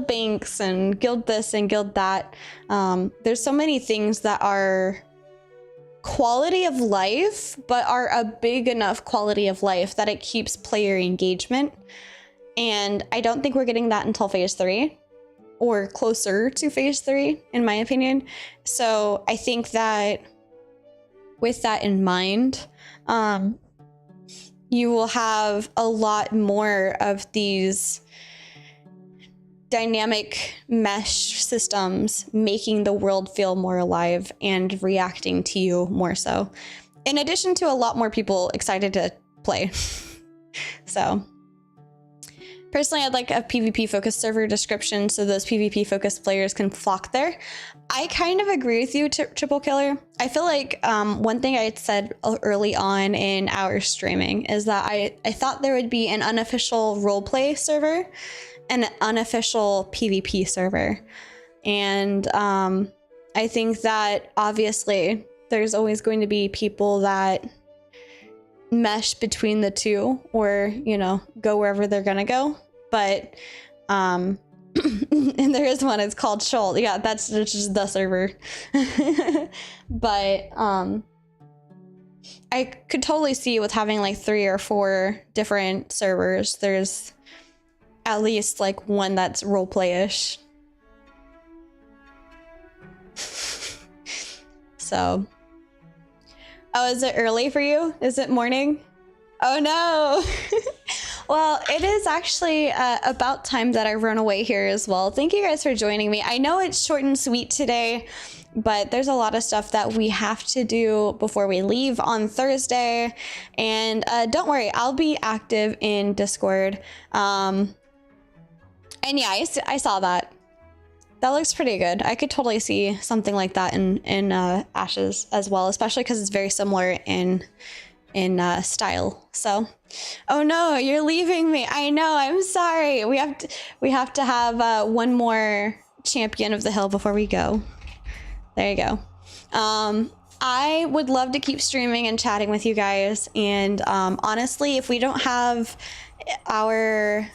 banks and guild this and guild that? There's so many things that are quality of life, but are a big enough quality of life that it keeps player engagement. And I don't think we're getting that until phase 3 or closer to phase 3, in my opinion. So I think that with that in mind, you will have a lot more of these dynamic mesh systems making the world feel more alive and reacting to you more so. In addition to a lot more people excited to play. So personally, I'd like a PvP focused server description so those PvP focused players can flock there. I kind of agree with you, Triple Killer. I feel like one thing I had said early on in our streaming is that I thought there would be an unofficial roleplay server and an unofficial PvP server. And I think that obviously there's always going to be people that mesh between the two or, you know, go wherever they're gonna go. But and there is one, it's called Shoal. Yeah, that's just the server. But I could totally see with having like 3 or 4 different servers, there's at least like one that's roleplay-ish. So, oh, is it early for you? Is it morning? Oh no. Well, it is actually about time that I run away here as well. Thank you guys for joining me. I know it's short and sweet today, but there's a lot of stuff that we have to do before we leave on Thursday. And don't worry, I'll be active in Discord. And yeah, I saw that. That looks pretty good. I could totally see something like that in Ashes as well, especially because it's very similar in style. So, oh no, you're leaving me. I know, I'm sorry. We have to have one more champion of the hill before we go. There you go. I would love to keep streaming and chatting with you guys. And honestly, if we don't have our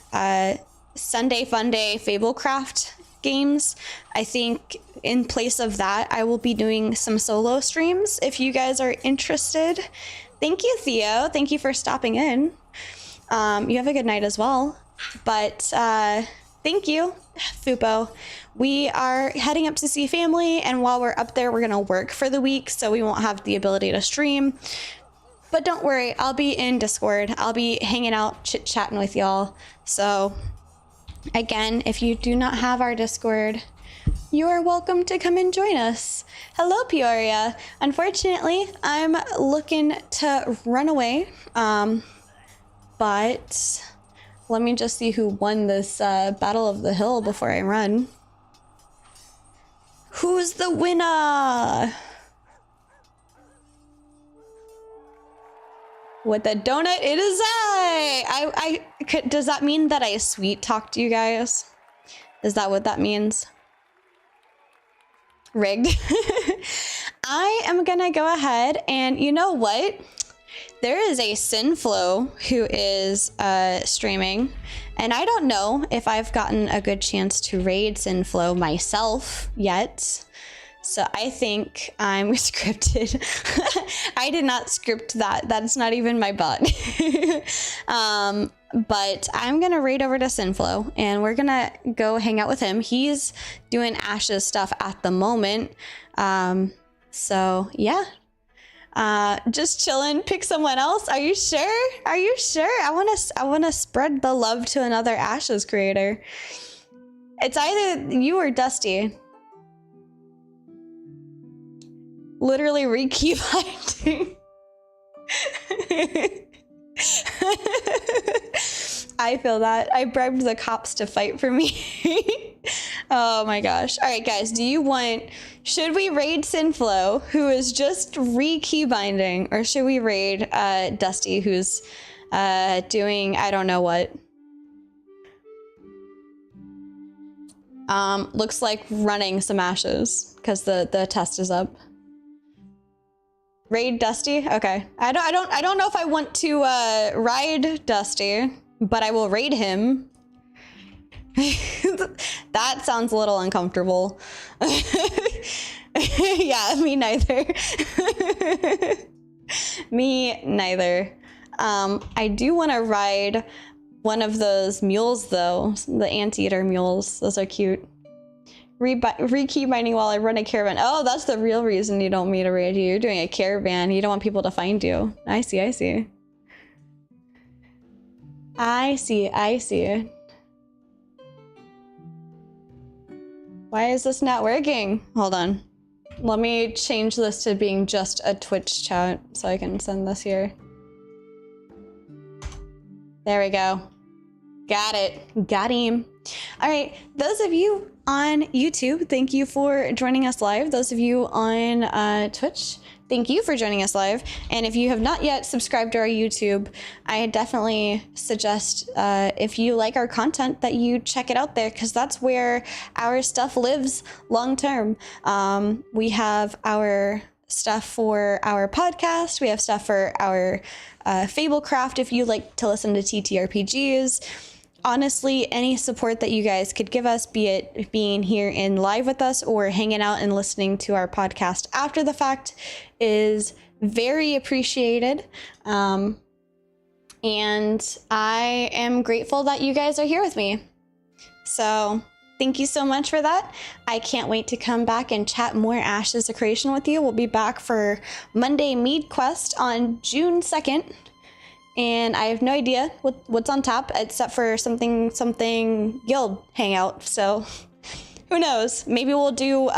Sunday Fun Day Fablecraft games, I think in place of that, I will be doing some solo streams if you guys are interested. Thank you, Theo. Thank you for stopping in. You have a good night as well. But thank you, Fupo. We are heading up to see family, and while we're up there, we're gonna work for the week, so we won't have the ability to stream. But don't worry, I'll be in Discord. I'll be hanging out, chit-chatting with y'all. So again, if you do not have our Discord, you are welcome to come and join us. Hello, Peoria. Unfortunately, I'm looking to run away, but let me just see who won this Battle of the Hill before I run. Who's the winner? With the donut, it is I does that mean that I sweet talked you guys? Is that what that means? Rigged. I am gonna go ahead and you know what? There is a Sinflow who is streaming, and I don't know if I've gotten a good chance to raid Sinflow myself yet. So I think I'm scripted. I did not script that. That's not even my bot. But I'm gonna raid over to Sinflow and we're gonna go hang out with him. He's doing Ash's stuff at the moment. So yeah. Just chilling, pick someone else. Are you sure? Are you sure? I wanna spread the love to another Ashes creator. It's either you or Dusty. Literally rekeyfinding. I feel that. I bribed the cops to fight for me. Oh my gosh. All right, guys, should we raid Sinflow, who is just re-keybinding, or should we raid Dusty, who's doing I don't know what? Looks like running some ashes because the test is up. Raid Dusty? Okay. I don't know if I want to ride Dusty, but I will raid him. That sounds a little uncomfortable. Yeah, me neither. Me neither. I do want to ride one of those mules though, the anteater mules. Those are cute. Re-key binding while I run a caravan. Oh, that's the real reason you don't want me to raid you. You're doing a caravan. You don't want people to find you. I see, I see. I see, I see. Why is this not working? Hold on. Let me change this to being just a Twitch chat so I can send this here. There we go. Got it. Got him. All right, those of you on YouTube, thank you for joining us live. Those of you on Twitch, thank you for joining us live. And if you have not yet subscribed to our YouTube, I definitely suggest if you like our content that you check it out there, because that's where our stuff lives long term. We have our stuff for our podcast. We have stuff for our Fablecraft if you like to listen to TTRPGs. Honestly, any support that you guys could give us, be it being here in live with us or hanging out and listening to our podcast after the fact, is very appreciated. And I am grateful that you guys are here with me. So thank you so much for that. I can't wait to come back and chat more Ashes of Creation with you. We'll be back for Monday Mead Quest on June 2nd. And I have no idea what's on top except for something guild hangout. So who knows? Maybe we'll do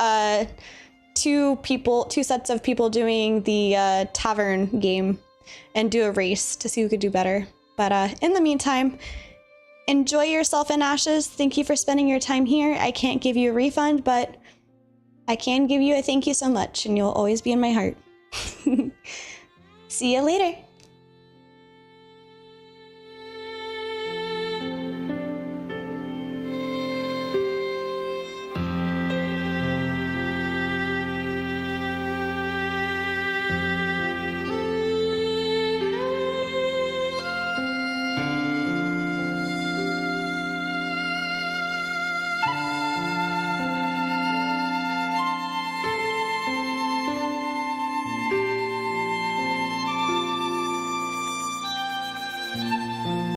two sets of people doing the Tavern game and do a race to see who could do better. But in the meantime, enjoy yourself in Ashes. Thank you for spending your time here. I can't give you a refund, but I can give you a thank you so much, and you'll always be in my heart. See you later.